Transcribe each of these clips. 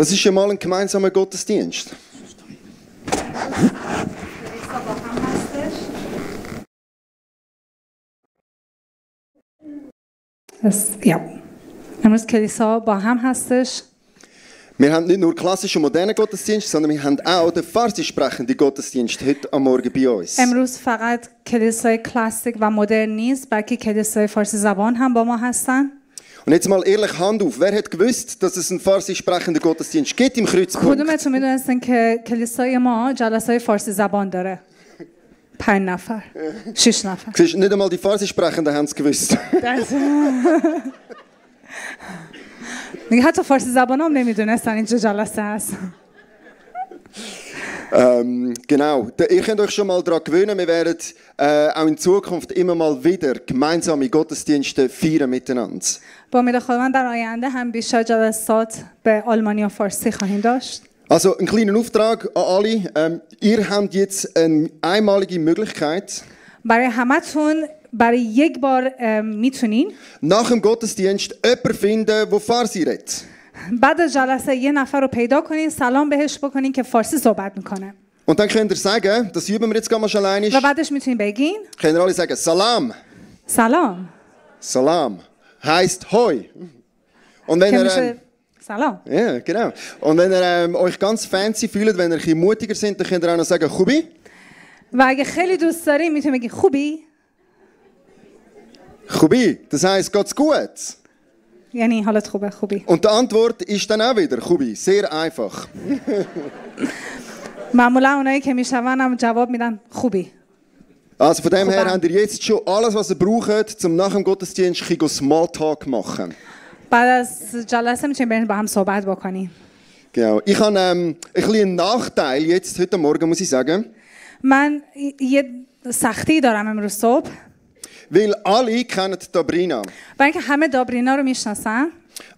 Das ist schon mal ein gemeinsamer Gottesdienst. Ja. امروز کلیسا با هم هستش. Wir haben nicht nur klassischen modernen Gottesdienst, sondern wir haben auch den farsi sprechenden Gottesdienst heute am Morgen bei uns. امروز فقط کلیسای کلاسیک و مدرن نیست، بلکه کلیسای فارسی زبان هم با ما هستن. Und jetzt mal ehrlich Hand auf, wer hat gewusst, dass es einen farsi sprechenden Gottesdienst gibt im Kreuzpunkt? کدومتون میدونستن که کلیسای ما جلسه‌های فارسی زبان داره؟ 5 نفر 6 نفر. Siehst, nicht einmal die farsi sprechenden haben es gewusst. میگه حتی فارسی زبان هم نمیدونستن اینجا جلسه هست. Genau, ihr könnt euch schon mal daran gewöhnen, wir werden auch in Zukunft immer mal wieder gemeinsame Gottesdienste feiern miteinander. با امید خداوند در آینده هم بیشتر جلسات به آلمانی و فارسی خواهیم داشت. Also ein kleiner Auftrag an alle. Ihr habt jetzt eine einmalige Möglichkeit. برای همتون برای یک بار میتونین Nach dem Gottesdienst jemanden finden, der Farsi redet. بعد از جلسه یه نفر رو پیدا کنین، سلام بهش بکنین که فارسی صحبت میکنه. Und dann könnt ihr sagen, das üben wir jetzt gar mal schon alleine. و بعدش میتونین بگین Könnt ihr alle sagen, Salam. سلام. Salam heißt Hoi. Und wenn که ihr میشه سلام. ja, genau. Und wenn ihr euch ganz fancy fühlt, wenn ihr ein bisschen mutiger seid, dann könnt ihr auch noch sagen, Chubi. و اگه خیلی دوست دارین میتونین بگین خوبی. Chubi, das heisst, geht's gut? یعنی حالت خوبه خوبی. Und die Antwort ist dann auch wieder Chubi. Sehr einfach. معمولا اونایی که میشون هم جواب میدن خوبی. Also von dem her habt ihr jetzt schon alles, was ihr braucht, um nach dem Gottesdienst ein bisschen Smalltalk machen. بعد از جلسه میتونین برین با هم صحبت بکنین. Genau. Ich habe ein bisschen Nachteil jetzt heute Morgen, muss ich sagen. من یه سختی دارم امروز صبح. Weil alle kennen Dobrina. برای اینکه همه دابرینا رو میشناسن.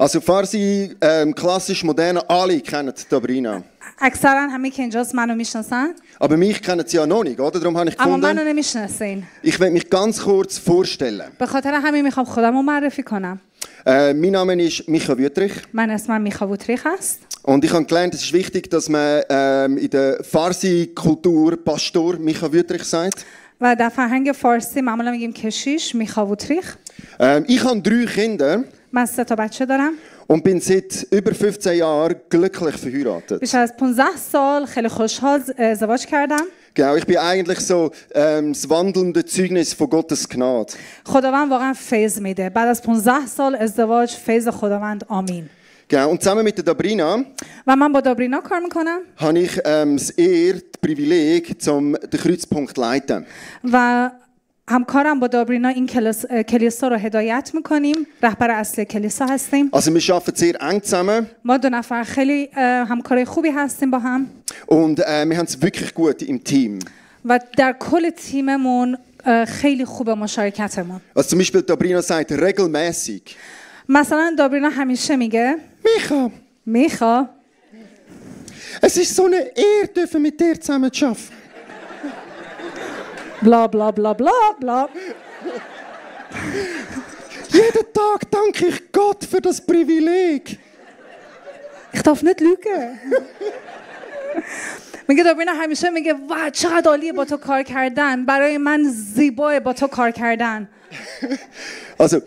Also Farsi, klassisch moderne, alle kennen Dobrina. اکثرا همه که اینجاست منو میشناسن. Aber mich kennen sie ja noch nicht, oder? Darum habe ich اما منو gefunden, نمیشناسین. ich werde mich ganz kurz vorstellen. به خاطر همین میخوام خودم رو معرفی کنم. Mein Name ist Micha Wüttrich. من اسمم میخا ووتریخ است. Und ich habe gelernt, es ist wichtig, dass man in der Farsi-Kultur Pastor Micha Wüttrich sagt. و در فرهنگ فارسی معمولا میگیم کشیش میخا ووتریخ. Ich habe 3 Kinder من 3 تا بچه دارم. und bin seit über 15 Jahren glücklich verheiratet. بیش از 15 سال خیلی خوشحال ازدواج کردم. Genau, ich bin eigentlich so das wandelnde Zeugnis von Gottes Gnade. خداوند واقعا فیض میده. بعد از 15 سال ازدواج فیض خداوند آمین. Genau, und zusammen mit der Dobrina و من با دابرینا کار میکنم. habe ich das Privileg, den Kreuzpunkt zu leiten. و همکارم با دابرینا این کلیسا رو هدایت میکنیم. رهبر اصلی کلیسا هستیم. Also wir arbeiten sehr eng zusammen. ما 2 نفر خیلی همکار خوبی هستیم با هم. Und wir haben es wirklich gut im Team. و در کل تیممون خیلی خوبه مشارکتمون. Also zum Beispiel Dobrina sagt regelmäßig. مثلا دابرینا همیشه میگه Micha, میخا es ist so eine Ehre, dürfen mit dir zusammen zu arbeiten. bla bla bla bla bla. Jeden Tag danke ich Gott für das Privileg. Ich darf nicht lügen. میگه دابرینا همیشه میگه واه چقدر عالیه با تو کار کردن. برای من زیباه با تو کار کردن. Also,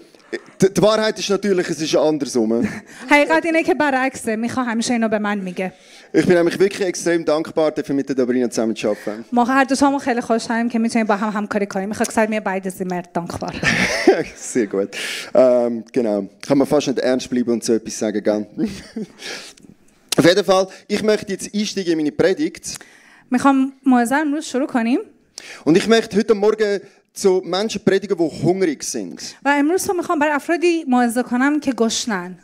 die Wahrheit ist natürlich, es ist andersrum. حقیقت اینه که برعکسه. میخوا همیشه اینو به من میگه. Ich bin nämlich wirklich extrem dankbar, dafür mit der Dobrina zusammen zu arbeiten. ما هر دو تامون خیلی خوشحالیم که میتونیم با هم همکاری کنیم. Ich habe gesagt, wir beide sind mehr dankbar. Sehr gut. Genau. Kann man fast nicht ernst bleiben und so etwas sagen, gell? Auf jeden Fall, ich möchte jetzt einsteigen in meine Predigt. میخوام موعظه امروز شروع کنیم. Und ich möchte heute Morgen zu Menschen predigen, die hungrig sind. و امروز میخوام برای افرادی موعظه کنم که گشنن.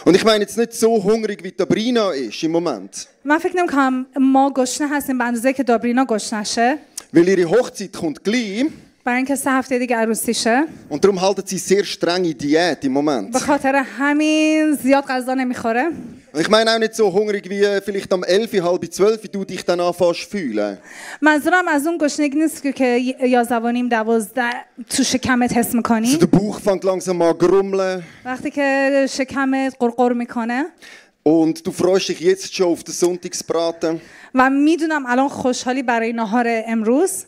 Und ich meine jetzt nicht so hungrig, wie Dobrina ist im Moment. من فکر نمی‌کنم ما گشنه هستیم به اندازه که دابرینا گشنشه. Weil ihre Hochzeit kommt gleich. برای اینکه 3 هفته دیگه عروسیشه. Und darum halten sie sehr strenge Diät im Moment. به خاطر همین زیاد غذا نمیخوره. Ich meine auch nicht so hungrig wie vielleicht am 11, halb 12, du dich dann anfängst zu fühlen. منظورم از اون گشنگی نیست که 11:30 تو شکمت حس می‌کنی. So der Bauch fängt langsam an zu grummeln. وقتی که شکمت قرقر میکنه. und du freust dich jetzt schon auf den Sonntagsbraten. و میدونم الان خوشحالی برای نهار امروز.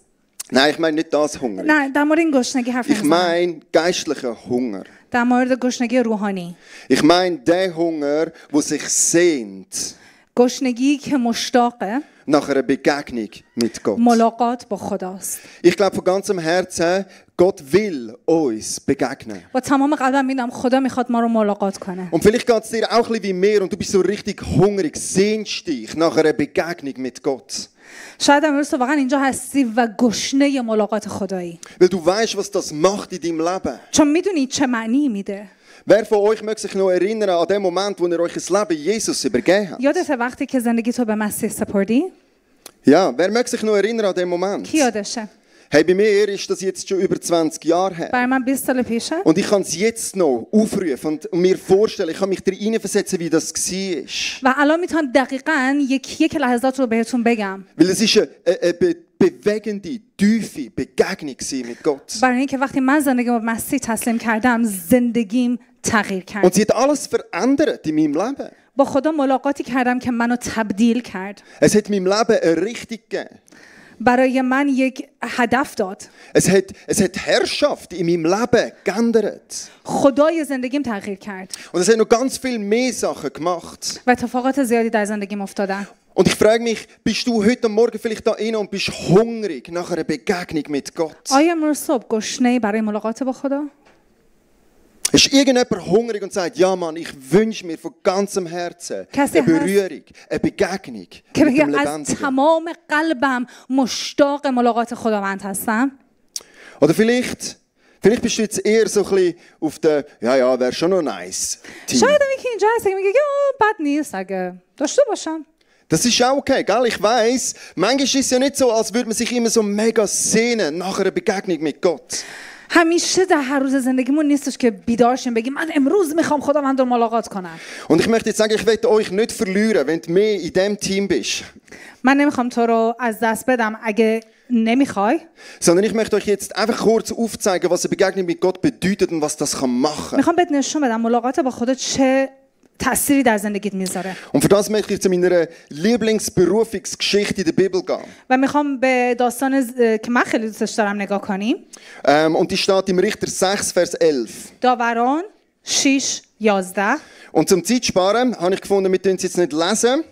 Nein, ich meine nicht das Hunger. نه در مورد این گشنگی حرف Ich نمیزنم. meine geistlichen Hunger. در مورد گشنگی روحانی. Ich meine den Hunger, der sich sehnt گشنگی که مشتاقه nach einer Begegnung mit Gott. ملاقات با خداست. Ich glaube von ganzem Herzen, Gott will uns begegnen. با تمام قلبم میدونم خدا میخواد ما رو ملاقات کنه. Und vielleicht geht es dir auch ein bisschen wie mir und du bist so richtig hungrig, sehnst dich nach einer Begegnung mit Gott. شاید امروز تو واقعا اینجا هستی و گشنه ملاقات خدایی. Weil du weißt, was das macht in deinem Leben. چون میدونی چه معنی میده. Wer von euch möchte sich noch erinnern an den Moment, wo ihr euch das Leben Jesus übergeben habt? یادت وقتی که زندگی تو به مسیح سپردی؟ Ja, wer möchte sich noch erinnern an den Moment? کی یادشه؟ Hey, bei mir ist das jetzt schon über 20 Jahre her. برای من 20 سال پیشه. Und ich kann es jetzt noch aufrufen und mir vorstellen, ich kann mich da reinversetzen, wie das war. و الان میتونم دقیقاً یک لحظات رو بهتون بگم. Weil es ist eine bewegende, tiefe Begegnung mit Gott. برای اینکه وقتی من زندگی به مسیح تسلیم کردم زندگیم تغییر Und کرد. sie hat alles verändert in meinem Leben. با خدا ملاقاتی کردم که منو تبدیل کرد. Es hat meinem Leben eine Richtung gegeben. برای من یک هدف داد. Es hat Herrschaft in meinem Leben geändert. خدای زندگیم تغییر کرد. Und es hat noch ganz viel mehr Sachen gemacht. و اتفاقات زیادی در زندگیم افتادن. Und ich frage mich, bist du heute Morgen vielleicht da inne und bist hungrig nach einer Begegnung mit Gott? آیا امروز صبح گشنه‌ای برای ملاقات با خدا؟ Ist irgendjemand hungrig und sagt, ja Mann, ich wünsche mir von ganzem Herzen Kessy eine Berührung, eine Begegnung که mit dem بگه از Lebendigen? تمام قلبم مشتاق ملاقات خداوند هستم. Oder vielleicht bist du jetzt eher so ein bisschen auf der, ja, wäre schon noch nice. Team. شاید هم یکی اینجا هست که میگه بد نیست اگه داشته باشم. Das ist auch okay, gell? Ich weiss, manchmal ist es ja nicht so, als würde man sich immer so mega sehnen nach einer Begegnung mit Gott. همیشه در هر روز زندگیمون نیستش که بیدار شیم بگیم من امروز میخوام خداوند رو ملاقات کنم. Und ich möchte jetzt sagen, ich werde euch nicht verlieren, wenn du mehr in diesem Team bist. من نمیخوام تو رو از دست بدم اگه نمیخوای. Sondern ich möchte euch jetzt einfach kurz aufzeigen, was eine Begegnung mit Gott bedeutet und was das machen kann. میخوام بهت نشون بدم ملاقات با خدا چه تأثیری در زندگیت میذاره. Und für das möchte ich zu meiner Lieblingsberufungsgeschichte in der Bibel gehen. و میخوام به داستان که من خیلی دوستش دارم نگاه کنیم. Und die steht im Richter 6, Vers 11. داوران 6:11. Und zum Zeitsparen habe ich gefunden, wir tun es jetzt nicht lesen,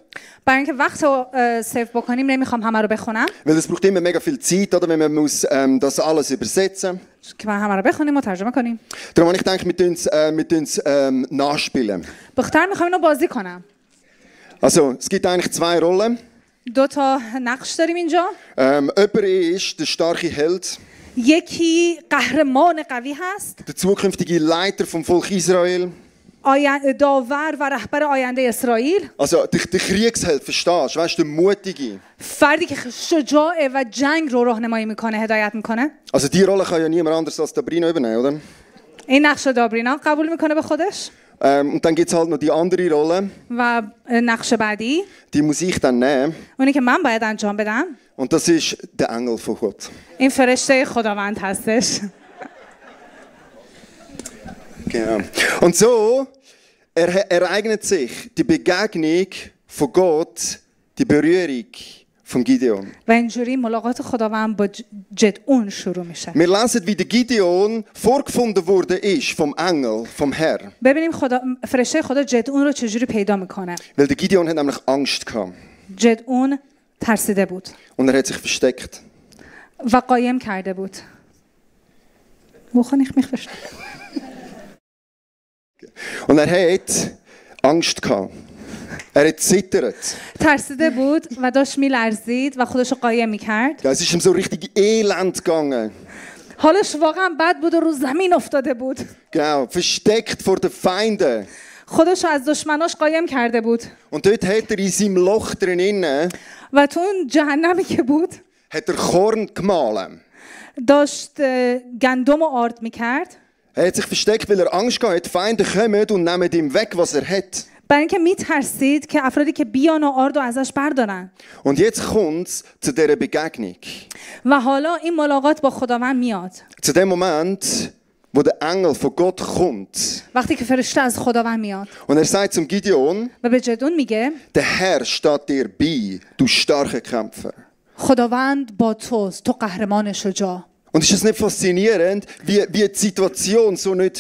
برای اینکه وقت رو سیو بکنیم نمیخوام همه رو بخونم weil es braucht immer mega viel Zeit, oder, wenn man muss, das alles übersetzen. که من همه رو بخونیم و ترجمه کنیم. Darum habe ich gedacht, wir tun es nachspielen. بختر میخوام اینو بازی کنم. Also, es gibt eigentlich zwei Rollen. 2 تا نقش داریم اینجا. Jemand ist der starke Held, یکی قهرمان قوی هست. der zukünftige Leiter vom Volk Israel. داور و رهبر آینده اسرائیل. Also der Kriegsheld, verstehst du? Weißt du, der Mutige. فردی که شجاعه و جنگ رو راهنمایی میکنه، هدایت میکنه. Also die Rolle kann ja niemand anders als Dabrina übernehmen, oder? این نقش دابرینا قبول میکنه به خودش. Und dann gibt es halt noch die andere Rolle, و نقش بعدی die muss ich dann nehmen. اونی که من باید انجام بدم. Und das ist der Engel von Gott. این فرشته خداوند هستش. Genau. Und so ereignet sich die Begegnung von Gott, die Berührung von Gideon. و اینجوری ملاقات خداوند با جدعون شروع میشه. Wir lesen, wie der Gideon vorgefunden wurde ist vom Engel, vom Herr. ببینیم فرشته خدا جدعون رو چجوری پیدا میکنه. Weil der Gideon hat nämlich Angst gehabt. جدعون ترسیده بود Und er hat sich versteckt. و قایم کرده بود. Wovon ich mich verstecke. Und er hat Angst gehabt. Er hat zittert. ترسیده بود و داشت میلرزید و خودش رو قایم میکرد. Ja, es ist ihm so richtig elend gegangen. حالش واقعا بد بود و رو زمین افتاده بود. Genau, versteckt vor den Feinden. خودش رو از دشمناش قایم کرده بود. Und dort hat er in seinem Loch drinnen, و تو اون جهنمی که بود hat er Korn gemahlen. داشت گندم رو آرد میکرد. Er hat sich versteckt, weil er Angst gehabt hat, die Feinde kommen und nehmen ihm weg, was er hat. برای اینکه میترسید که افرادی که بیان و آرد و ازش بردارن. Und jetzt kommt es zu dieser Begegnung. و حالا این ملاقات با خداوند میاد. Zu dem Moment, wo der Engel von Gott kommt. وقتی که فرشته از خداوند میاد Und er sagt zum Gideon, و به جدعون میگه der Herr steht dir bei, du starker Kämpfer. خداوند با توست، تو قهرمان شجاع. Und ist es nicht faszinierend, wie die Situation so nicht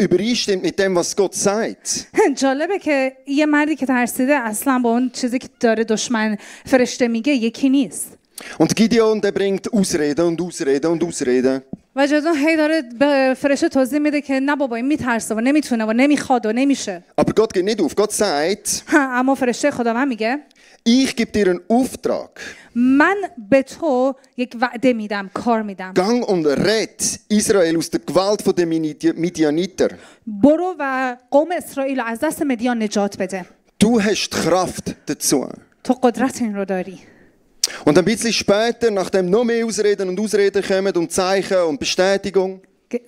übereinstimmt mit dem, was Gott sagt? جالبه که یه مردی که ترسیده اصلا با اون چیزی که داره دشمن فرشته میگه یکی نیست. Und Gideon, der bringt Ausreden und Ausreden und Ausreden. و جدعون هی داره به فرشته توضیح میده که نه بابا این میترسه و نمیتونه و نمیخواد و نمیشه. Aber Gott geht nicht auf. Gott sagt, اما فرشته خداوند میگه ich gebe dir einen Auftrag. من به تو یک وعده میدم، کار میدم. Gang und red Israel aus der Gewalt der Midianiter. برو و قوم اسرائیل رو از دست مدیان نجات بده. Du hast die Kraft dazu. تو قدرت این رو داری. Und ein bisschen später, nachdem noch mehr Ausreden und Ausreden kommen und Zeichen und Bestätigung,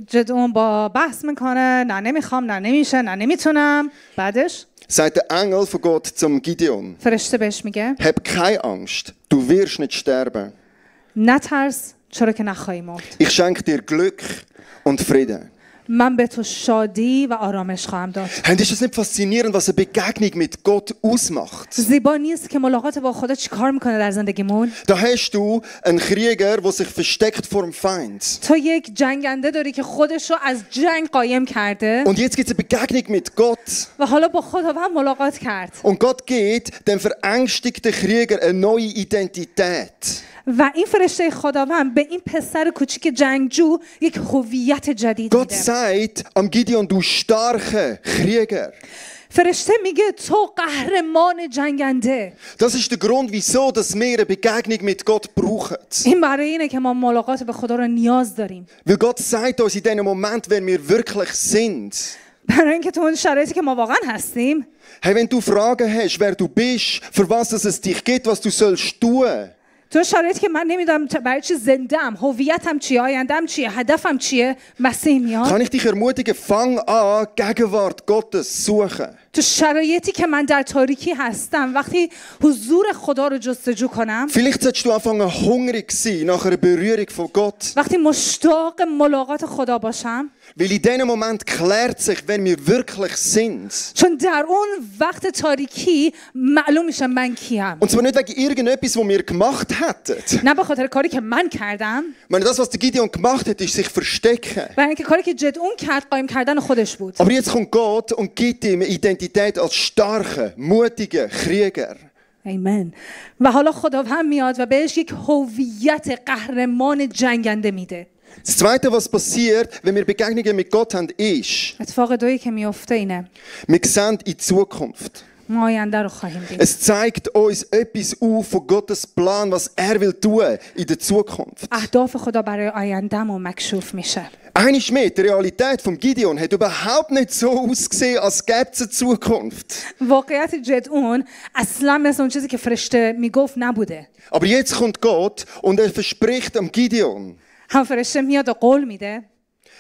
جدعون با بحث میکنه نه نمیخوام نه نمیشه نه نمیتونم. بعدش sagt der Engel von Gott zum Gideon, فرشته بهش میگه hab keine Angst, du wirst nicht sterben. نترس چرا که نخواهی مرد. Ich schenke dir Glück und Frieden. من به تو شادی و آرامش خواهم داد. Hey, ist es nicht faszinierend, was eine Begegnung mit Gott ausmacht? زیبا نیست که ملاقات با خدا چیکار میکنه در زندگیمون؟ Da hast du einen Krieger, der sich versteckt vor dem Feind. تو یک jangende داری که خودش رو از جنگ قایم کرده Und jetzt gibt es eine Begegnung mit Gott. و حالا با خداوند ملاقات کرد. Und Gott gibt dem verängstigten Krieger eine neue Identität. و این فرشته خداوند به این پسر کوچیک جنگجو یک هویت جدید Gott میده. sagt am Gideon, du starke Krieger. فرشته میگه تو قهرمان جنگنده. Das ist der Grund, wieso dass wir eine Begegnung mit Gott brauchen. این برای اینه که ما ملاقات به خدا رو نیاز داریم. Weil Gott sagt uns in diesem Moment, wer wir wirklich sind. برای اینکه تو اون شرایطی که ما واقعا هستیم، Hey, wenn du Fragen hast, wer du bist, für was es dich gibt, was du sollst tun. تو شرایطی که من نمیدونم برای چی زنده‌ام، هویتم چیه، آینده‌ام چیه، هدفم چیه، مسیح میاد. Kann ich dich ermutigen, fang an, Gegenwart Gottes suchen. تو شرایطی که من در تاریکی هستم، وقتی حضور خدا رو جستجو کنم، Vielleicht solltest du anfangen, hungrig sein nach einer Berührung von Gott. وقتی مشتاق ملاقات خدا باشم، Weil in diesem Moment klärt sich, wer wir wirklich sind. چون در اون وقت تاریکی معلوم میشه من کیم. Und zwar nicht wegen irgendetwas, was wir gemacht hätten. نه به خاطر کاری که من کردم، Ich meine, das, was der Gideon gemacht hat, ist sich verstecken. برای اینکه کاری که جدعون کرد قایم کردن خودش بود. Aber jetzt kommt Gott und gibt ihm eine Identität als starken, mutigen Krieger. آمین. و حالا خداوند میاد و بهش یک هویت قهرمان جنگنده میده. Das Zweite, was passiert, wenn wir Begegnungen mit Gott haben, ist, اتفاق دویی که میفته اینه wir sehen in die Zukunft. ما آینده رو خواهیم دید. Es zeigt uns etwas auf von Gottes Plan, was er will tun in der Zukunft. اهداف خدا برای آینده‌مون مکشوف میشه. Eines mehr, die Realität von Gideon hat überhaupt nicht so ausgesehen, als gäbe es eine Zukunft. واقعیت جدعون اصلا مثل اون چیزی که فرشته میگفت نبوده. Aber jetzt kommt Gott und er verspricht am Gideon, هم فرشته میاد و قول میده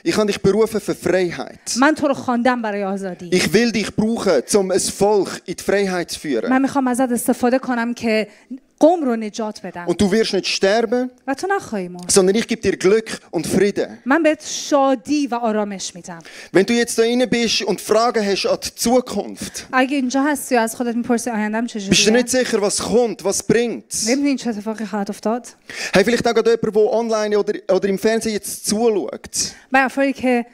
ich habe dich berufen für Freiheit. من تو رو خواندم برای آزادی. Ich will dich brauchen, um ein Volk in die Freiheit zu führen. من میخوام ازت استفاده کنم که قوم رو نجات بدم. Und du wirst nicht sterben, و تو نخواهی مرد. sondern ich gebe dir Glück und Frieden. من بهت شادی و آرامش میدم. Wenn du jetzt da rein bist und Fragen hast an die Zukunft, اگه اینجا هستی و از خودت میپرسی آینده‌ام bist du چجوریه؟ nicht sicher, was kommt, was bringt. نمیدونی چه اتفاقی خواهد افتاد؟ Hey, vielleicht auch jemand, der online oder im Fernsehen jetzt zuschaut. من افرادی که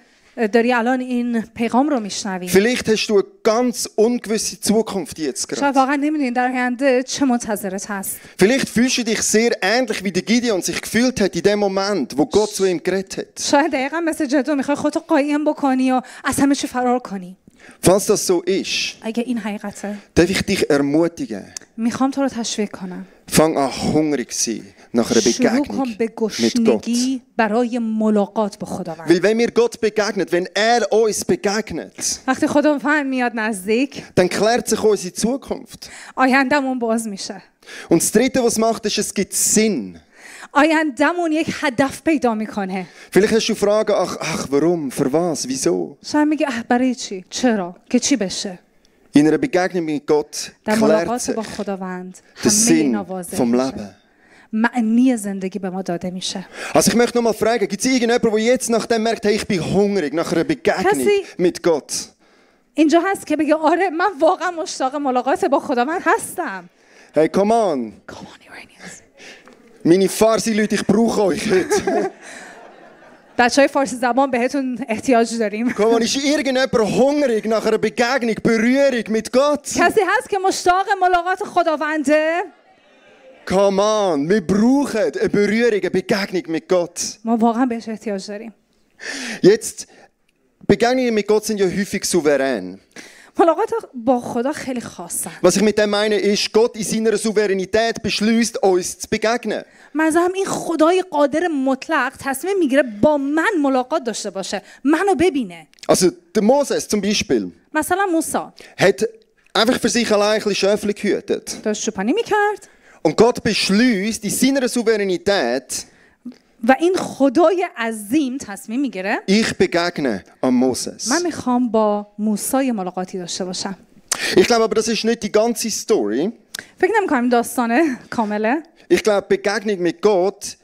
داری الان این پیغام رو میشنوی. Vielleicht hast du eine ganz ungewisse Zukunft jetzt شاید gerade. واقعا نمیدونی در آینده چه منتظرت هست. Vielleicht fühlst du dich sehr ähnlich, wie der Gideon sich gefühlt hat in dem Moment, wo Gott zu ihm geredet hat. شاید دقیقا مثل جدو میخوای خودتو قایم بکنی و از همه چی فرار کنی. Falls das so ist, اگه این حقیقته، darf ich dich ermutigen, میخوام تو رو تشویق کنم. fang an hungrig zu sein nach einer شروع Begegnung کن به mit Gott. گشنگی برای ملاقات با خداوند. Weil wenn wir Gott begegnet, wenn er uns begegnet, وقتی خداوند میاد نزدیک، dann klärt sich unsere Zukunft. آیندهمون باز میشه. Und das Dritte, was macht, ist, es gibt Sinn. آیندهمون یک هدف پیدا میکنه. Vielleicht hast du Fragen, ach, warum, für was, wieso? شاید میگه برای چی؟ چرا؟ که چی بشه؟ In einer Begegnung mit Gott در klärt ملاقات sich با خداوند der همه اینا Sinn واضح vom میشه. Leben. معنی زندگی به ما داده میشه. Also ich möchte noch mal fragen, gibt es irgendjemanden, der jetzt nachdem merkt, hey, ich bin hungrig nach einer Begegnung mit Gott? اینجا هست که بگه آره من واقعا مشتاق ملاقات با خداوند هستم. Hey, come on. Come on, Iranians. Meine Farsi-Leute, ich brauche euch heute. بچهای فارسی زبان بهتون احتیاج داریم. Come on, ist irgendjemand hungrig nach einer Begegnung, Berührung mit Gott? کسی هست که مشتاق ملاقات خداونده؟ Come on, wir brauchen eine Berührung, eine Begegnung mit Gott. ما واقعا بهش احتیاج داریم. Jetzt, Begegnungen mit Gott sind ja häufig souverän. ملاقات با خدا خیلی خاصه. Was ich mit dem meine ist, Gott in seiner Souveränität beschließt, uns zu begegnen. منظورم این خدای قادر مطلق تصمیم میگیره با من ملاقات داشته باشه، منو ببینه. Also der Moses zum Beispiel مثلا موسی hat einfach für sich allein ein bisschen Schäfchen gehütet. داشت چوپانی میکرد Und Gott beschließt in seiner Souveränität, و این خدای عظیم تصمیم میگیره ich begegne an Moses. من میخوام با موسی ملاقاتی داشته باشم. Ich glaube aber, das ist nicht die ganze Story. فکر نمی‌کنم داستان کامله. Ich glaube, Begegnung mit Gott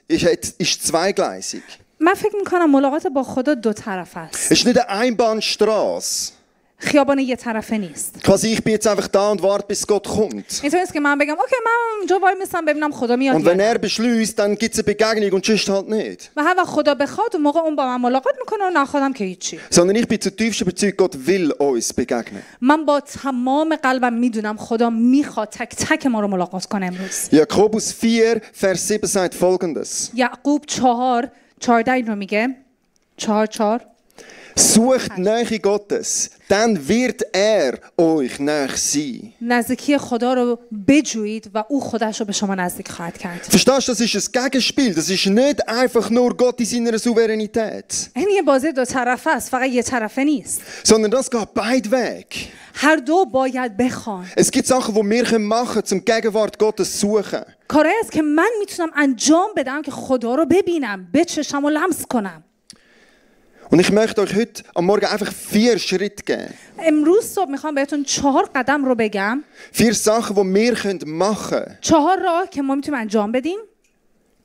ist zweigleisig. من فکر میکنم ملاقات با خدا دو طرف است. Es ist nicht eine Einbahnstraße. خیابان یه طرفه نیست. Quasi, ich bin jetzt einfach da und warte, bis Gott kommt. اینطور نیست که من بگم اوکی من اونجا وای میستم ببینم خدا میاد. Und wenn er beschließt, dann gibt es eine Begegnung und sonst halt nicht. و هر وقت خدا بخواد اون موقع اون با من ملاقات میکنه و نخوادم که هیچی. Sondern ich bin zutiefst überzeugt, Gott will uns begegnen. من با تمام قلبم میدونم خدا میخواد تک تک ما رو ملاقات کنه امروز. Jakobus 4, Vers 7 sagt folgendes. یعقوب 4:14 این رو میگه. 4:4 Sucht Nähe Gottes, dann wird er euch nahe sein. نزدیکی خدا رو بجویید و او خودش رو به شما نزدیک خواهد کرد. Verstehst du, das ist ein Gegenspiel. Das ist nicht einfach nur Gott in seiner Souveränität. این یه بازی دو طرفه است، فقط یه طرفه نیست. Sondern das geht beide Weg. هر دو باید بخوان. Es gibt Sachen, die wir machen können, um die Gegenwart Gottes zu suchen. کارهایی است که من میتونم انجام بدم که خدا رو ببینم، بچشم و لمس کنم. Und ich möchte euch heute am Morgen einfach 4 Schritte geben. امروز صبح میخوام بهتون 4 قدم رو بگم. 4 Sachen, die wir machen können, 4 راه که ما میتونیم انجام بدیم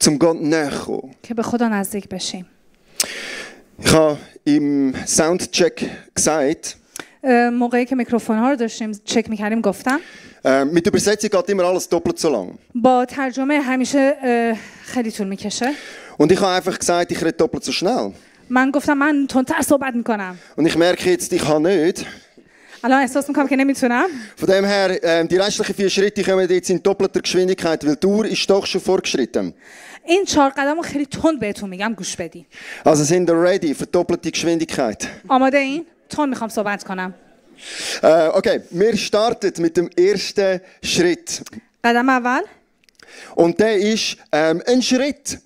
um Gott näher zu kommen. که به خدا نزدیک بشیم. Ich habe im Soundcheck gesagt, موقعی که میکروفون ها رو داشتیم چک میکردیم گفتم mit Übersetzung geht immer alles doppelt so lang. با ترجمه همیشه خیلی طول میکشه. Und ich habe einfach gesagt, ich rede doppelt so schnell. من گفتم من تندتر صحبت میکنم. Und ich merke jetzt, ich kann nicht. الان احساس میکنم که نمیتونم. Von dem her, die restlichen 4 Schritte kommen jetzt in doppelter Geschwindigkeit, weil die Uhr ist doch schon vorgeschritten. این 4 قدم رو خیلی تند بهتون میگم گوش بدین. Also sind ihr ready für doppelte Geschwindigkeit? آماده این؟ تند میخوام صحبت کنم. Okay, wir starten mit dem ersten Schritt. قدم اول. Und der ist ein Schritt.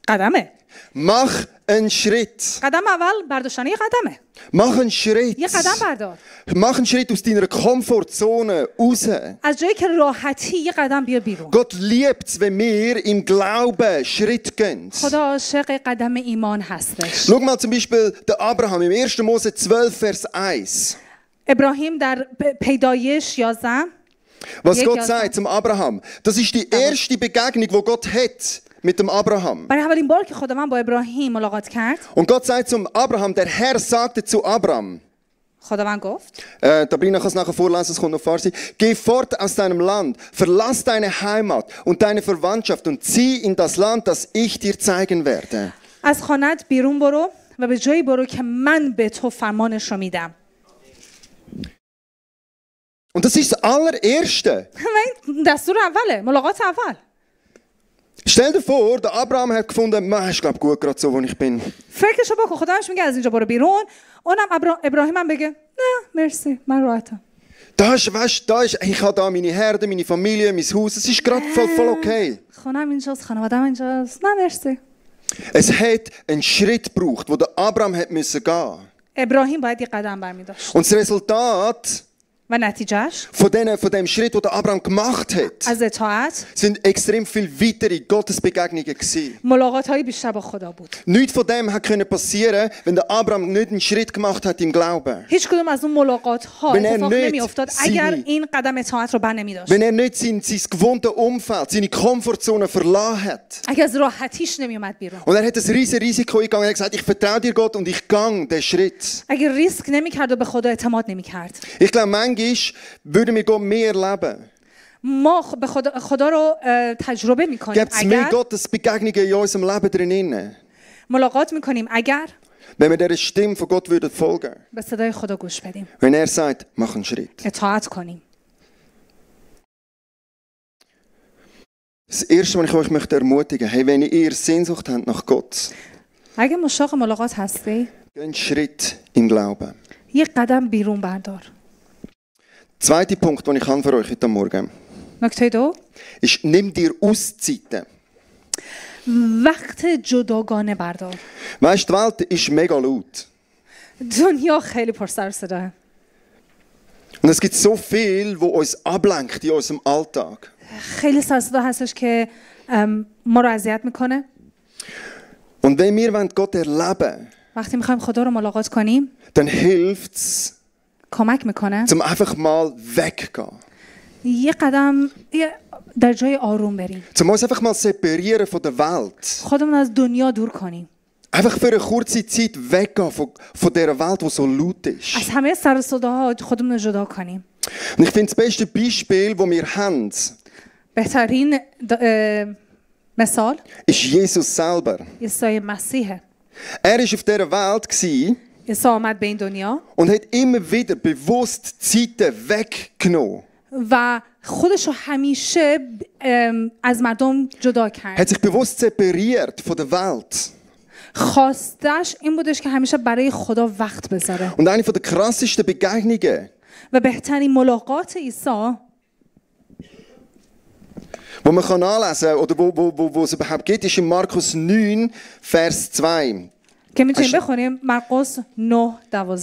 قدمه. Mach einen Schritt. قدم اول برداشتن یه قدمه. Mach einen Schritt. یه قدم بردار. Mach einen Schritt aus deiner Komfortzone raus. از جایی که راحتی یه قدم بیا بیرون. Gott liebt es, wenn wir im Glauben Schritt gehen. خدا عاشق قدم ایمان هستش. Schau mal zum Beispiel den Abraham im 1. Mose 12, Vers 1. ابراهیم در پیدایش 11 Was یک Gott یازده. sagt zum Abraham. Das ist die erste Begegnung, die Gott hat mit dem Abraham. برای اولین بار که خداوند با ابراهیم ملاقات کرد Und Gott sagt zum Abraham, der Herr sagte zu Abraham, خداوند گفت Sabrina kann es nachher vorlesen, es kommt auf Farsi. Geh fort aus deinem Land, verlass deine Heimat und deine Verwandtschaft und zieh in das Land, das ich dir zeigen werde. از خانه‌ات بیرون برو و به جایی برو که من به تو فرمانش رو میدم. Und das ist das allererste. این دستور اوله، ملاقات اول. Stell dir vor, der Abraham hat gefunden, man ist glaube gut gerade so, wo ich bin. فکرشو بکن خداش میگه از اینجا برو بیرون، اونم ابراهیم هم بگه نه مرسی من راحتم. Da ist, weißt, ich habe da meine Herde, meine Familie, mein Haus, es ist gerade voll okay. خونم اینجاست، خانواده‌ام اینجاست. نه مرسی. Es hat einen Schritt gebraucht, wo der Abraham hat müssen gehen. ابراهیم باید یه قدم برمی‌داشت. Und das Resultat و و نتیجهش von dem Schritt, den Abraham gemacht hat, از اطاعت sind extrem viel weitere Gottesbegegnungen gewesen. ملاقات بیشتر با خدا بود. Nichts von dem hat passieren, wenn der Abraham nicht einen Schritt gemacht hat im Glauben. هیچ کدوم از اون ملاقات ها Wenn er اتفاق nicht نمی افتاد seine- اگر این قدم اطاعت رو بر نمی داشت. Wenn er nicht sein gewohntes Umfeld, seine Komfortzone verlassen hat. اگر از راحتیش نمی اومد بیرون. Und er hat ein riesiges Risiko eingegangen. Er hat gesagt, ich vertraue dir Gott und ich gehe den Schritt. اگر ریسک نمی کرد و به خدا اعتماد نمی کرد. Ich glaube, manchmal würden wir Gott mehr erleben. ما به خدا رو تجربه می کنیم Gibt es mehr اگر Gottesbegegnungen in unserem Leben drin? ملاقات می کنیم اگر Wenn wir dieser Stimme von Gott würden folgen. به صدای خدا گوش بدیم. Wenn er sagt, mach einen Schritt. اطاعت کنیم. Das Erste, was ich euch möchte ermutigen möchte, hey, wenn ihr Sehnsucht habt nach Gott, اگه مشتاق ملاقات هستی geh einen Schritt im Glauben. یک قدم بیرون بردار. Zweiter Punkt, den ich habe für euch heute Morgen, نکته دو ist, nimm dir Auszeiten. وقت جداگانه بردار. Weißt du, die Welt ist mega laut. دنیا خیلی پر سر و صداه. Und es gibt so viel, was uns ablenkt in unserem Alltag. خیلی سر و صدا هستش که ما رو اذیت میکنه. Und wenn wir Gott erleben وقتی میخوایم خدا رو ملاقات کنیم dann hilft es, کمک میکنه zum einfach mal weggehen. یه قدم در جای آروم بریم. Zum uns einfach mal separieren von der Welt. خودمون از دنیا دور کنیم. Einfach für eine kurze Zeit weggehen von dieser Welt, die so laut ist. از همه سر و صداها خودمون رو جدا کنیم. Und ich finde, das beste Beispiel, das wir haben, بهترین مثال ist Jesus selber. عیسی مسیحه. Er war auf dieser Welt عیسی آمد به این دنیا und hat immer wieder bewusst Zeiten weggenommen. و خودش رو همیشه از مردم جدا کرد. Hat sich bewusst separiert von der Welt. خواستش این بودش که همیشه برای خدا وقت بذاره. Und eine der krassesten Begegnungen, و بهترین ملاقات عیسی wo man anlesen kann, oder wo es überhaupt gibt, ist in Markus 9, Vers 2. که میتونیم بخونیم مرقس 9:12.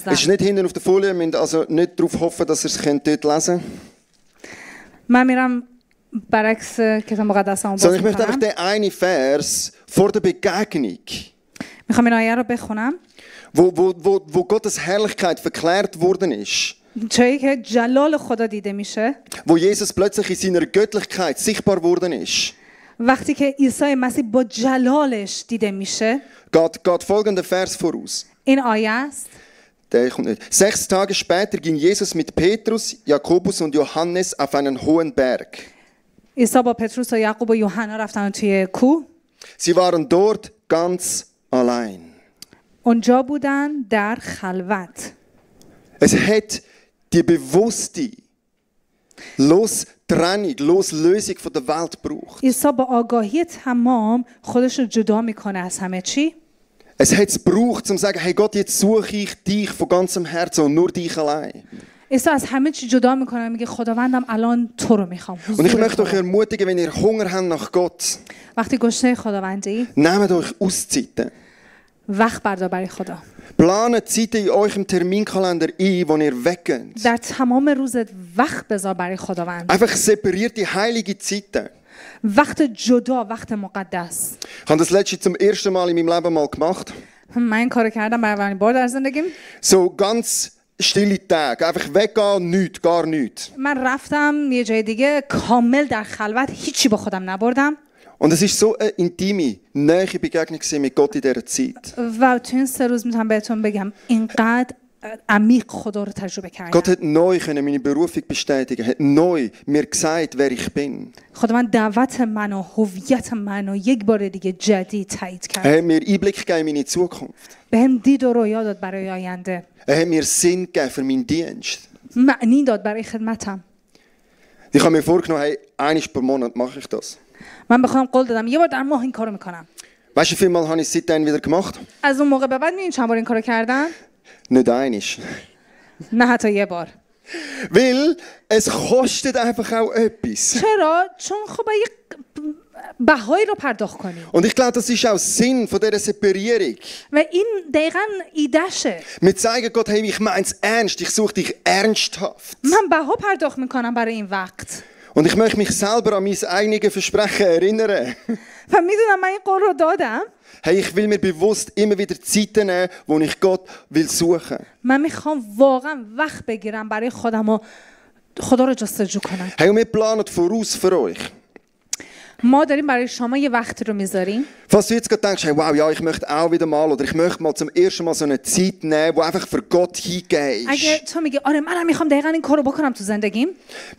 Es ist nicht hinten auf der Folie, wir müssen also nicht darauf hoffen, dass ihr es dort lesen könnt. من میرم برعکس کتاب مقدسمو باز Sondern ich möchte einfach میکنم. den einen Vers vor der Begegnung, میخوام این آیه رو بخونم. wo Gottes Herrlichkeit verklärt worden ist. جایی که جلال خدا دیده میشه. Wo Jesus plötzlich in seiner Göttlichkeit sichtbar worden ist. وقتی که عیسی مسیح با جلالش دیده میشه. Geht folgender Vers voraus. این آیه است. Der kommt nicht. 6 Tage später ging Jesus mit Petrus, Jakobus und Johannes auf einen hohen Berg. عیسی با پتروس و یعقوب و یوحنا رفتن توی کوه. Sie waren dort ganz allein. اونجا بودن در خلوت. Es hat die bewusste Trennung, Loslösung von der Welt gebraucht. عیسی با آگاهی تمام خودش رو جدا میکنه از همه چی. Es hat es gebraucht, um zu sagen, hey Gott, jetzt suche ich dich von ganzem Herzen und nur dich allein. عیسی از همه چی جدا میکنه میگه خداوندم الان تو رو میخوام. Und ich möchte euch ermutigen, wenn ihr Hunger habt nach Gott, وقتی گشنه خداوندی nehmt euch Auszeiten. وقت بردار برای خدا. Planet Zeiten in eurem Terminkalender ein, wo ihr weggeht. در تمام روزت وقت بذار برای خداوند. Einfach separierte heilige Zeiten. وقت جدا، وقت مقدس. Ich habe das letzte zum ersten Mal in meinem Leben mal gemacht. من این کارو کردم برای اولین بار در زندگیم. So ganz stille Tage, einfach weggehen, nichts, gar nichts. من رفتم یه جای دیگه کامل در خلوت، هیچی با خودم نبردم. Und es ist so eine intime, nahe Begegnung mit Gott in dieser Zeit. و تو این 3 روز میتونم بهتون بگم اینقدر عمیق خدا رو تجربه کردم. Gott hat neu meine Berufung bestätigen, hat neu mir gesagt, wer ich bin. خداوند دعوت من و هویت من و یک بار دیگه جدید تایید کرد. Er hat mir Einblick gegeben in meine Zukunft. بهم دید و رویا داد برای آینده. Er hat mir Sinn gegeben für meinen Dienst. معنی داد برای خدمتم. Ich habe mir vorgenommen, hey, einmal pro Monat mache ich das. من به خودم قول دادم یه بار در ماه این کارو میکنم. Weißt du, wie viel Mal habe ich es seitdem wieder gemacht? از اون موقع به بعد می‌بینید چند بار این کارو کردم؟ Nicht einmal. نه حتی یه بار. Weil es kostet einfach auch etwas. چرا؟ چون خب بهای رو پرداخت کنیم. Und ich glaube, das ist auch Sinn von dieser Separierung. و این دقیقاً ایدهشه. Wir zeigen Gott, hey, ich meine es ernst, ich suche dich ernsthaft. من بها پرداخت میکنم برای این وقت. Und ich möchte mich selber an mein eigenes Versprechen erinnern. و میدونم من این قول رو دادم. Hey, ich will mir bewusst immer wieder Zeiten nehmen, wo ich Gott will suchen. من میخوام واقعا وقت بگیرم برای خودم و خدا رو جستجو کنم. Hey, und wir planen voraus für euch. ما داریم برای شما یه وقتی رو میذاریم. Falls du jetzt gerade denkst, hey, wow, ja, ich möchte auch wieder mal oder ich möchte mal zum ersten Mal so eine Zeit nehmen, wo einfach für Gott hingehst. اگه تو میگی آره منم میخوام دقیقاً این کارو بکنم تو زندگیم.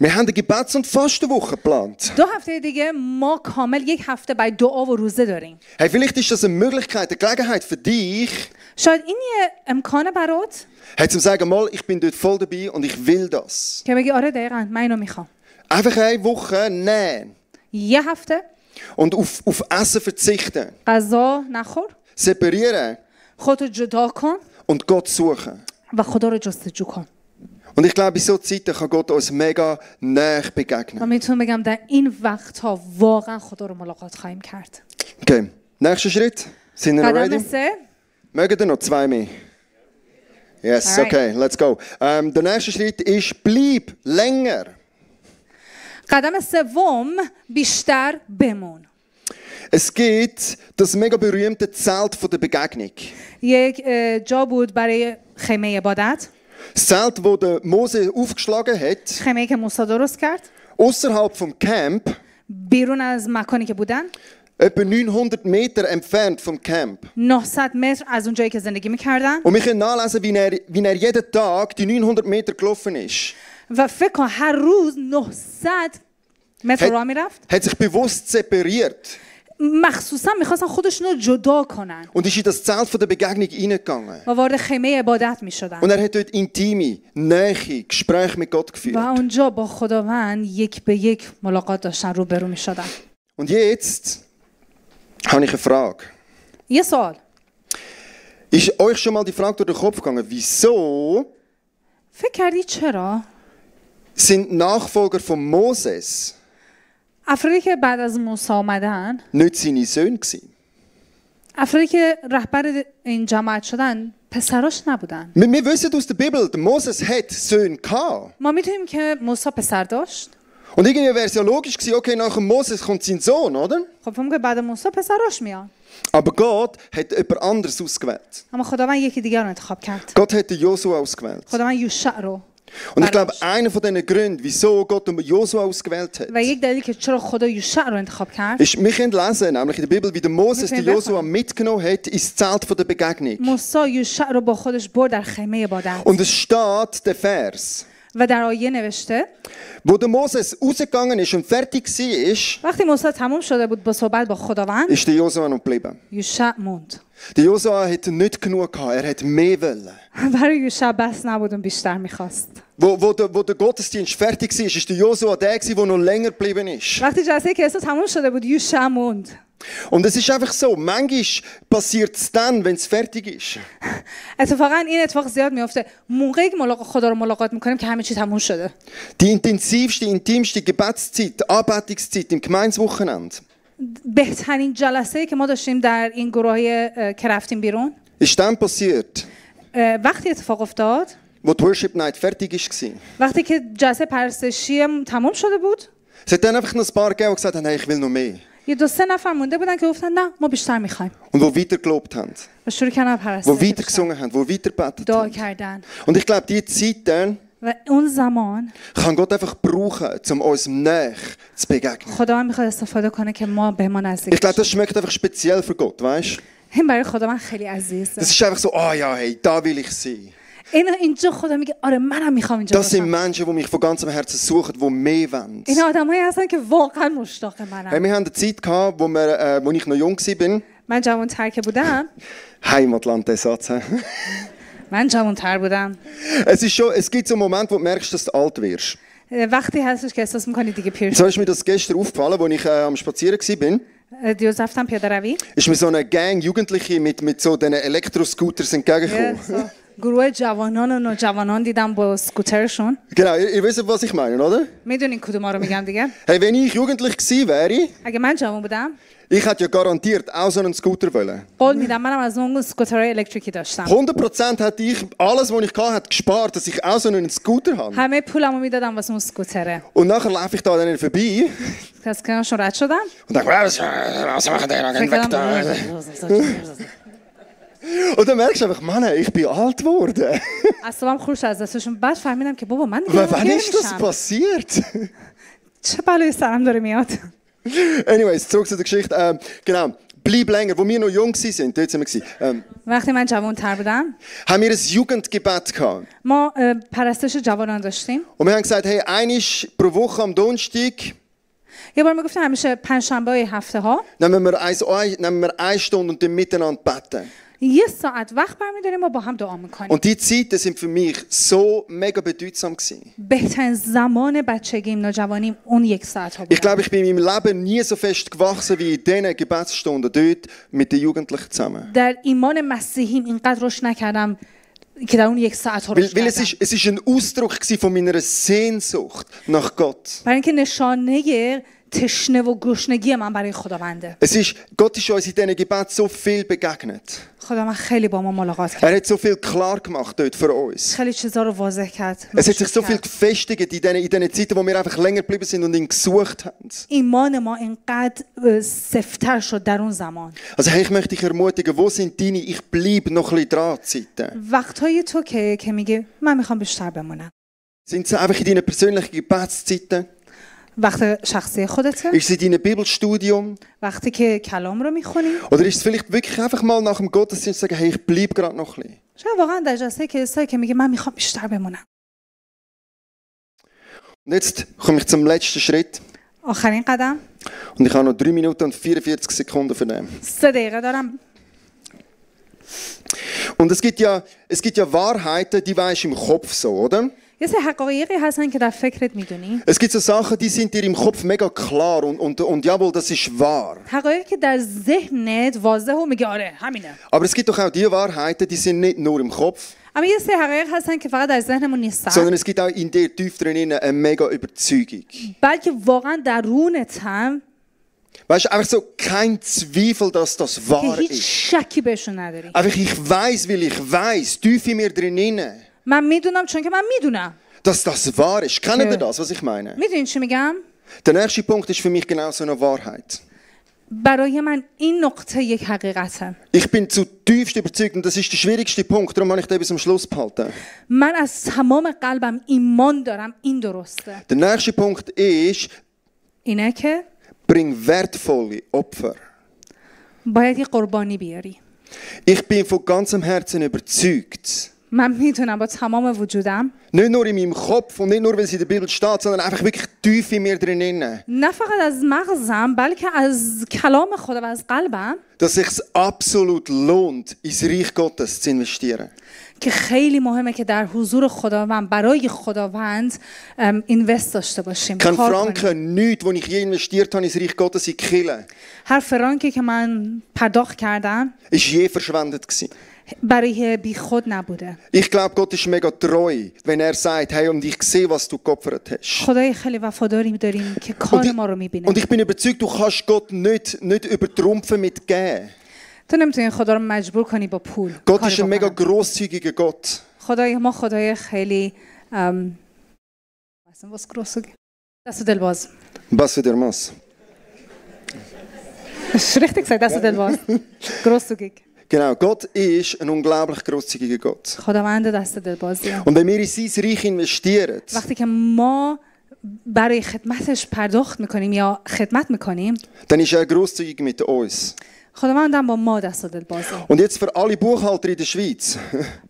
Wir haben eine Gebets- und Fastenwoche geplant. 2 هفته دیگه ما کامل 1 هفته برای دعا و روزه داریم. Hey, vielleicht ist das eine Möglichkeit, eine Gelegenheit für dich, شاید این یه امکانه برات hey, zu sagen, mal, ich bin dort voll dabei und ich will das. که بگی آره دقیقاً من اینو میخوام. Einfach eine Woche nehmen یه هفته und auf Essen verzichten. غذا نخور. Separieren خودتو جدا کن und Gott suchen. و خدا رو جستجو کن. Und ich glaube, in solchen Zeiten kann Gott uns mega näher و begegnen. میتونم بگم در این وقتها واقعا خدا رو ملاقات خواهیم کرد. Okay, nächster Schritt. Sind wir noch قدم ready? 3 Mögen ihr noch 2 mehr? Yes, Alright. okay, let's go. Der nächste Schritt ist, bleib länger. قدم 3 بیشتر بمون. Es gibt das mega berühmte Zelt von der Begegnung. یک جا بود برای خیمه عبادت. Das Zelt, das der Mose aufgeschlagen hat, خیمه‌ای که موسی درست کرد außerhalb vom Camp, بیرون از مکانی که بودن etwa 900 Meter entfernt vom Camp. 900 متر از اون جایی که زندگی می‌کردن. Und wir können nachlesen, wie er jeden Tag die 900 Meter gelaufen ist. و فکر کن هر روز 900 متر راه میرفت. Hat sich bewusst separiert مخصوصا میخواستن خودشون رو جدا کنن und ist in das Zelt von der Begegnung reingegangen. و وارد خیمه عبادت میشدن. Und hat dort intime, nähe Gespräche mit Gott geführt. و اونجا با خداوند 1 به 1 ملاقات داشتن، روبرو میشدن. Und jetzt habe ich eine Frage. یه سوال. Ist euch schon mal die Frage durch den Kopf gegangen, wieso فکر کردی چرا sind Nachfolger von Moses افرادی که بعد از موسی آمدن، nicht seine Söhne gewesen? افرادی که رهبر این جماعت شدن پسراش نبودن؟ Wir wissen aus der Bibel, der Moses hat Söhne gehabt. ما میتونیم که موسی پسر داشت. Und irgendwie wäre es ja logisch gewesen, okay, nach dem Moses kommt sein Sohn, oder? خب فهمم که بعد موسی پسراش میان. Aber Gott hat jemand anderes ausgewählt. اما خداوند یکی دیگر رو انتخاب کرد. Gott hat den Josua ausgewählt. خداوند یوشع رو. Und ich glaube, einer von diesen Gründen, wieso Gott den Josua ausgewählt hat, و یک دلیلی که چرا خدا یوشع رو انتخاب کرد، ist, wir können lesen, nämlich in der Bibel, wie der Moses Wir den können Josua mitgenommen hat ins Zelt von der Begegnung. موسی یوشع رو با خودش برد در خیمه عبادت. Und es steht, der Vers, و در آیه نوشته wo der Moses rausgegangen ist und fertig war, وقتی موسی تموم شده بود با صحبت با خداوند، ist der Josua noch geblieben. یوشع موند. Der Josua hatte nicht genug gehabt, er hat mehr wollen. برای یوشع بس نبود و بیشتر میخواست. Wo der Gottesdienst fertig war, ist der Josua der, der noch länger geblieben ist. وقتی جلسه کلیسا تموم شده بود یوشع موند. Und es ist einfach so, manchmal passiert es dann, wenn es fertig ist. اتفاقا این اتفاق زیاد میفته موقعی که خدا رو ملاقات میکنیم که همه چی تموم شده. Die intensivste, intimste Gebetszeit, Anbetungszeit im Gemeinswochenende بهترین جلسه که ما داشتیم در این گروهی که رفتیم بیرون ist dann passiert, وقتی اتفاق افتاد، wo die Worship Night fertig war. وقتی که جلسه پرستشی تموم شده بود. Es hat dann einfach noch ein paar gegeben, die gesagt haben, hey, ich will noch mehr. یه 2-3 نفر مونده بودن که گفتن نه ما بیشتر میخوایم. Und die weiter gelobt haben, و شروع کردن die پرستش weiter gesungen haben, die weiter gebetet دعا haben. کردن. Und ich glaube, diese Zeiten و اون زمان kann Gott einfach brauchen, um uns näher zu begegnen. خداوند میخواد استفاده کنه که ما به ما نزدیک Ich glaube, das بشیم. schmeckt einfach speziell für Gott, weißt du? این برای خداوند خیلی عزیزه. Das ist einfach so, ah ja, hey, da will ich sein. اینجا خدا میگه آره منم میخوام اینجا Das sind باشم. Menschen, die mich von ganzem Herzen suchen, die mehr wollen. این آدمایی هستن که واقعا مشتاق Hey, منم. wir haben eine Zeit gehabt, wo ich noch jung war. من جوان‌تر که بودم، Heimatland, der Satz. He? من جوان‌تر بودم. Es gibt so Momente, wo du merkst, dass du alt wirst. وقتی هستش که احساس می‌کنی دیگه پیر So ist mir das gestern aufgefallen, als ich am Spazieren war. دیروز رفتم پیاده روی. Ist mir so eine Gang Jugendliche mit so diesen Elektroscooters entgegengekommen. گروه جوانان و نوجوانان دیدم با اسکوترشون. Genau, ihr wisst, was ich meine, oder? میدونین کدوما رو میگم دیگه؟ Hey, wenn ich jugendlich gewesen wäre, اگه من جوان بودم ich hätte ja garantiert auch so einen Scooter wollen. قول میدم منم از اون اسکوترهای الکتریکی داشتم. 100% hätte ich alles, was ich hatte, gespart, dass ich auch so einen Scooter habe. همه پولمو میدادم واسه اون اسکوتره. Und nachher laufe ich da dann vorbei از کنارشون رد شدم. und denke, was machen die da? Geh weg da. Und dann merkst du einfach, Mann, ich bin alt geworden. اصلا خورش از دستشون بعد فهمیدم که بابا من دیگه Wann ist das passiert? چه بلایی سرم داره میاد. Anyways, zurück zu der Geschichte. Genau, bleib länger. Wo wir noch jung waren, dort sind wir, وقتی من جوان‌تر بودم haben wir ein Jugendgebet gehabt. ما پرستش جوانان داشتیم. Und wir haben gesagt, hey, einmal pro Woche am Donnerstag یه بار میگفتن همیشه پنجشنبه هفته ها nehmen wir eine Stunde und dann miteinander beten. یه ساعت وقت برمی‌داریم و با هم دعا می‌کنیم. Und die Zeiten sind für mich so mega bedeutsam gewesen. بهترین زمان بچگیم نوجوانیم اون یک ساعت ها بود. Ich glaube, ich bin in meinem Leben nie so fest gewachsen wie in diesen Gebetsstunden dort mit den Jugendlichen zusammen. در ایمان مسیحیم اینقدر رشد نکردم که در اون یک ساعت ها رشد Weil کردم. es ist ein Ausdruck gewesen von meiner Sehnsucht nach Gott. برای اینکه نشانه تشنه و گشنگی من برای خداونده. Gott ist uns in diesen Gebeten so viel begegnet. خدا من خیلی با ما ملاقات کرد. Er hat so viel klar gemacht dort für uns. خیلی چیزا رو واضح کرد. Es hat sich so viel gefestigt in diesen Zeiten, wo wir einfach länger geblieben sind und ihn gesucht haben. ایمان ما اینقدر سفت‌تر شد در اون زمان. Also hey, ich möchte dich ermutigen, wo sind deine ich bleibe noch ein bisschen dran Zeiten? وقتهای تو که میگه من میخوام بیشتر بمونم. Sind sie einfach in deinen persönlichen Gebetszeiten? وقت شخصی خودته؟ Ist es in deinem Bibelstudium? وقتی که کلام رو میخونی؟ Oder ist es vielleicht wirklich einfach mal nach dem Gottesdienst sagen, hey, ich bleibe gerade noch ein bisschen? شاید واقعا در جلسه کلیسایی که میگه من میخوام بیشتر بمونم. Und jetzt komme ich zum letzten Schritt. آخرین قدم. Und ich habe noch 3 Minuten und 44 Sekunden für den. 3 دقیقه دارم. Und es gibt ja Wahrheiten, die weisst im Kopf so, oder? یه سری حقایقی هستن که در فکرت میدونی. Es gibt so Sachen, die sind dir im Kopf mega klar und jawohl, das ist wahr. حقایقی که در ذهنت واضحه و میگه آره همینه. Aber es gibt doch auch die Wahrheiten, die sind nicht nur im Kopf, اما یه سری حقایق هستن که فقط در ذهنمون نیستن. sondern es gibt auch in dir tief drin eine mega Überzeugung. بلکه واقعا درونت هم Weißt du, einfach so kein Zweifel, dass das که wahr هیچ ist. شکی بهشون نداری. Einfach ich weiß, weil ich weiß, tief in mir drin, من میدونم چون که من میدونم. dass das wahr ist. Kennen ihr das, was ich meine? میدونین چی میگم؟ Der nächste Punkt ist für mich genau so eine Wahrheit. برای من این نقطه یک حقیقته. Ich bin zutiefst überzeugt, und das ist der schwierigste Punkt, darum habe ich den bis zum Schluss behalten. من از تمام قلبم ایمان دارم این درسته. Der nächste Punkt ist, اینه که bring wertvolle Opfer. باید یه قربانی بیاری. Ich bin von ganzem Herzen überzeugt. من میتونم با تمام وجودم Nicht nur in meinem Kopf und nicht nur, weil es in der Bibel steht, sondern einfach wirklich tief in mir drin, نه فقط از مغزم بلکه از کلام خدا و از قلبم dass es sich absolut lohnt, ins Reich Gottes zu investieren. که خیلی مهمه که در حضور خداوند برای خداوند اینوست داشته باشیم. Kein کار کنیم. Franken, nichts, was ich je investiert habe ins Reich Gottes in die Kirche, هر فرانکی که من پرداخت کردم ist je verschwendet gewesen. برای بیخود نبوده. Ich glaube, Gott ist mega treu, wenn er sagt, hey, und ich sehe, was du geopfert hast. خدای خیلی وفاداری داریم که کار ما رو میبینه. Und ich bin überzeugt, du kannst Gott nicht übertrumpfen mit Geben. تو نمیتونی خدا رو مجبور کنی با پول. Gott کاری ist ein mega بکنه. grosszügiger Gott. خدای ما خدای خیلی دست و دل باز. Was für der Mass. Richtig gesagt, دست و دل باز. Großzügig. Genau, Gott ist ein unglaublich grosszügiger Gott. خداوند دست دل بازیه. Und wenn wir in sein Reich investieren, وقتی که ما برای خدمتش پرداخت میکنیم یا خدمت میکنیم dann ist er grosszügig mit uns. خداوندم با ما دست و دل بازه. Und jetzt für alle Buchhalter in der Schweiz.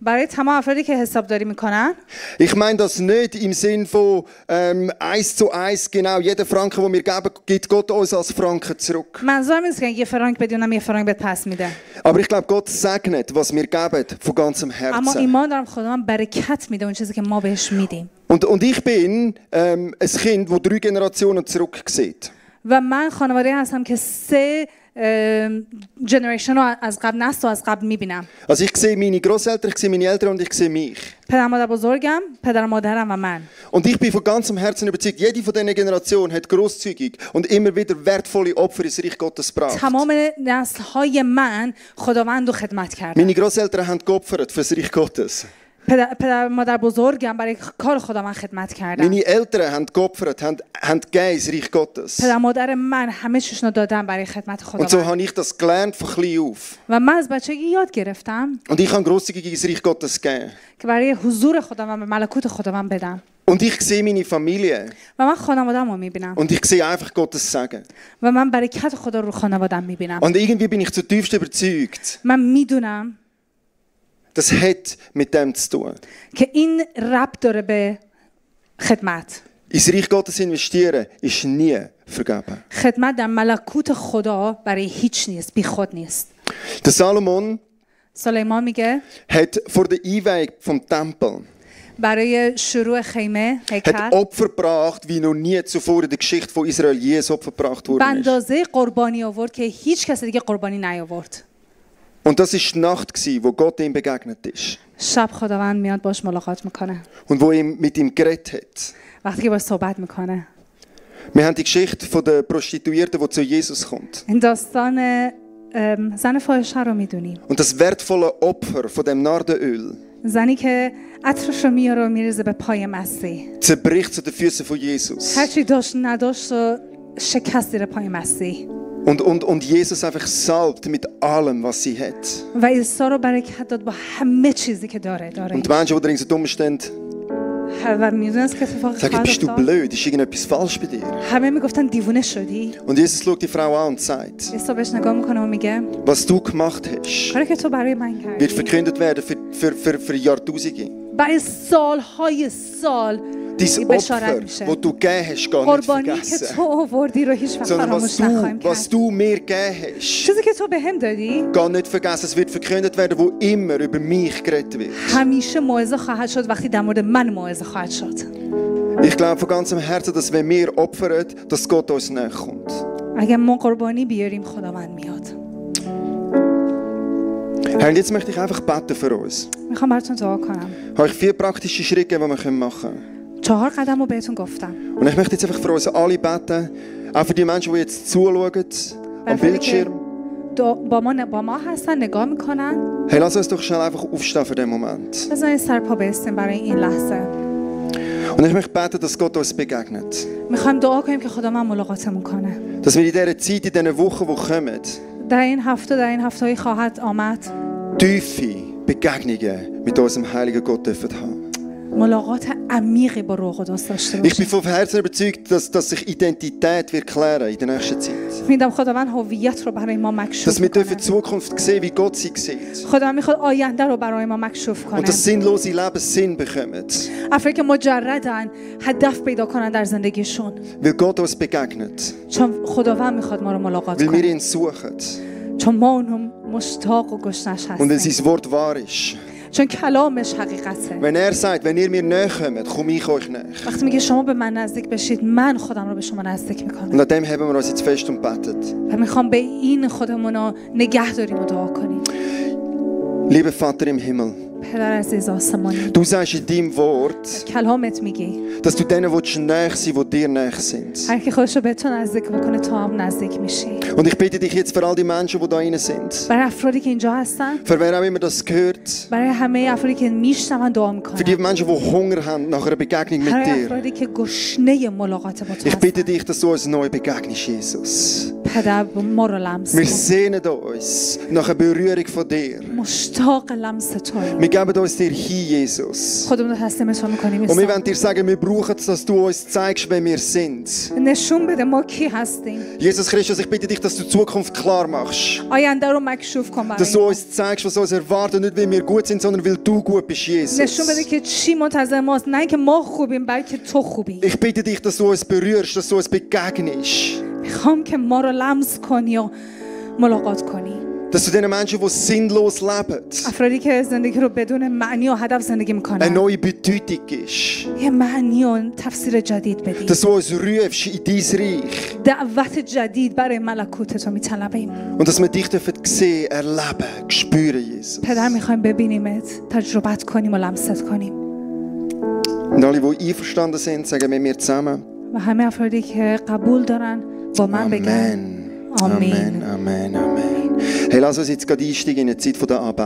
برای تمام افرادی که حسابداری میکنن Ich meine das nicht im Sinn von 1:1 genau, jeder Franken, den wir geben, gibt Gott uns als Franken zurück. منظورم نیست که یه فرانک بدونم یه فرانک بهت پس میده. Aber ich glaube, Gott segnet, was wir geben, von ganzem اما Herzen. ایمان دارم خداوند برکت میده اون چیزی که ما بهش میدیم. Und ich bin ein Kind, das 3 Generationen zurück sieht. و من خانواده هستم که 3 جنریشن رو از قبل نسل رو از قبل میبینم. Also ich sehe meine Großeltern, ich sehe meine Eltern und ich sehe mich. پدر مادر بزرگم، پدر مادرم و من. Und ich bin von ganzem Herzen überzeugt, jede von diesen Generationen hat grosszügig und immer wieder wertvolle Opfer ins Reich Gottes gebracht. تمام نسل‌های من خداوند رو خدمت کردن. Meine Großeltern haben geopfert für das Reich Gottes. پدر مادر بزرگم برای کار خداوند خدمت کردن. Meine Eltern haben geopfert, haben gegeben ins Reich Gottes. پدر مادر من همه چیشون رو دادن برای خدمت Und خداوند. so habe ich das gelernt von klein auf. و من از بچگی یاد گرفتم Und ich habe grosszügig ins Reich Gottes gegeben. که برای حضور خداوند و ملکوت خداوند بدم. Und ich sehe meine Familie. و من خانواده‌ام رو میبینم. Und ich sehe einfach Gottes Segen. و من برکت خدا رو خانواده‌ام میبینم. Und irgendwie bin ich zutiefst überzeugt, من میدونم das hat mit dem zu tun. که این ربط داره به خدمت. Ins Reich Gottes investieren ist nie vergeben. خدمت در ملکوت خدا برای هیچ نیست، بی خود نیست. Der Salomon سلیمان میگه hat vor der Einweihung vom Tempel برای شروع خیمه hat هیکل Opfer gebracht, wie noch nie zuvor in der Geschichte von Israel je ein Opfer gebracht به worden ist. اندازه قربانی آورد که هیچ کس دیگه قربانی نیاورد. Und das ist die Nacht, wo Gott ihm begegnet ist. شب خداوند میاد باش ملاقات میکنه. Und wo ihm mit ihm geredet hat. وقتی که باش صحبت میکنه. Wir haben die Geschichte von der Prostituierten, die zu Jesus kommt. این داستان زن فاحشه رو میدونیم. Und das wertvolle Opfer von dem Nardenöl زنی که عطرش رو میاره و میریزه به پای مسیح. zerbricht zu den Füßen von Jesus. هرچی داشت نداشت و شکست زیر پای مسیح. Und Jesus einfach salbt mit allem, was sie hat. و عیسی رو برکت داد با همه چیزی که داره. Und die Menschen, die ringsherum stehen, و میدونست که اتفاق sagen, خواهد bist du افتاد. blöd? Ist irgendetwas falsch bei dir? همه میگفتن دیوونه شدی. Und Jesus schaut die Frau an und sagt, عیسی بهش نگاه میکنه و میگه was du gemacht hast, کاری که تو برای من wird کردی verkündet werden für Jahrtausende. برای سالهای سال Dein بشارت Opfer, میشه. das du gegeben hast, gar nicht قربانی که vergessen. تو آوردی رو هیچ وقت Sondern فراموش نخواهیم was کرد. du mir gegeben hast, چیزی که تو به هم دادی gar nicht vergessen. Es wird verkündet werden, wo immer über mich geredet wird. همیشه موعظه خواهد شد وقتی در مورد من موعظه خواهد شد. Ich glaube von ganzem Herzen, dass wenn wir opfern, dass Gott uns näher kommt. اگه ما قربانی بیاریم خداوند میاد. Herr, und jetzt möchte ich einfach beten für uns. میخوام براتون دعا کنم. Habe ich 4 praktische Schritte, die wir machen können. 4 قدم رو بهتون گفتم. Und ich möchte jetzt einfach für uns alle beten, auch für die Menschen, die jetzt zuschauen am Bildschirm. با ما هستن نگاه میکنن. Hey, lass uns doch schnell einfach aufstehen für den Moment. بزنید سر پا بیستیم برای این لحظه. Und ich möchte beten, dass Gott uns begegnet. میخوایم دعا کنیم که خدا من ملاقاتمون کنه. Dass wir in dieser Zeit, in diesen Wochen, die kommen, در این هفته‌ای خواهد آمد. tiefe Begegnungen mit unserem heiligen Gott dürfen haben. ملاقات عمیقی با روح قدس داشته Ich bin باشیم. von Herzen überzeugt, dass sich Identität wird klären in der nächsten Zeit. میدم خداوند هویت رو برای ما Dass مکشوف wir dürfen کنه. die Zukunft sehen, wie Gott sie sieht. خداوند میخواد آینده رو برای ما مکشوف کنه. Und dass sinnlose Leben Sinn bekommen. افرادی که مجردن هدف پیدا کنن در زندگیشون. Weil Gott uns begegnet. چون خداوند میخواد ما رو ملاقات Weil wir کنه. ihn suchen. چون ما اونو مشتاق و گشنش Und weil هستیم. sein Wort wahr ist. چون کلامش حقیقته. Wenn sagt, wenn ihr mir näher kommt, komme ich euch näher. وقتی میگه شما به من نزدیک بشید من خودم رو به شما نزدیک میکنم. Und an dem haben wir uns jetzt fest und betet. و میخوام به این خودمون رو نگه داریم و دعا کنیم. Lieber Vater im Himmel, پدر عزیز آسمانی du sagst in deinem Wort, کلامت میگی dass du denen willst näher sein, die dir näher sind. هر کی خودش رو به تو نزدیک بکنه تو هم نزدیک میشی. Und ich bitte dich jetzt für all die Menschen, die da rein sind, برای افرادی که اینجا هستن، für wer auch immer das gehört, برای همه افرادی که میشنون دعا für die میکنن، Menschen, die Hunger haben nach einer Begegnung mit برای dir. افرادی که گشنه ملاقات با تو Ich bitte هستن. dich, dass du uns neu begegnest, Jesus. پدر ما رو لمس Wir کن. sehnen uns nach einer Berührung von dir. مشتاق لمس توییم. Wir geben uns dir hin, Jesus. خودمون رو تسلیم تو میکنیم. Und wir wollen dir sagen, wir brauchen es, dass du uns zeigst, wer wir sind. نشون بده ما کی هستیم. Jesus Christus, ich bitte dich, dass du die Zukunft klar machst. آینده رو مکشوف کن Dass du برای uns zeigst, was uns erwartet, nicht weil wir gut sind, sondern weil du gut bist, نشون بده Jesus. که چی منتظر ماست، نه اینکه ما خوبیم بلکه تو خوبی. Ich bitte dich, dass du uns berührst, dass du uns begegnest. میخوام که ما رو لمس کنی و ملاقات کنی. Dass du den Menschen, die sinnlos leben, افرادی که زندگی رو بدون معنی و هدف زندگی eine میکنن neue Bedeutung gibst. یه معنی و تفسیر جدید بدی Dass du uns rufst in dein Reich. دعوت جدید برای ملکوت تو میطلبیم Und dass wir dich sehen, erleben, spüren, Jesus. پدر میخوایم ببینیمت تجربت کنیم و لمست کنیم Und alle, die einverstanden sind, sagen wir mir zusammen. و همه افرادی که قبول دارن با من بگن Amen. آمین Amen, Amen, Amen. Hey, lass uns jetzt gerade einsteigen in eine Zeit der Anbetung.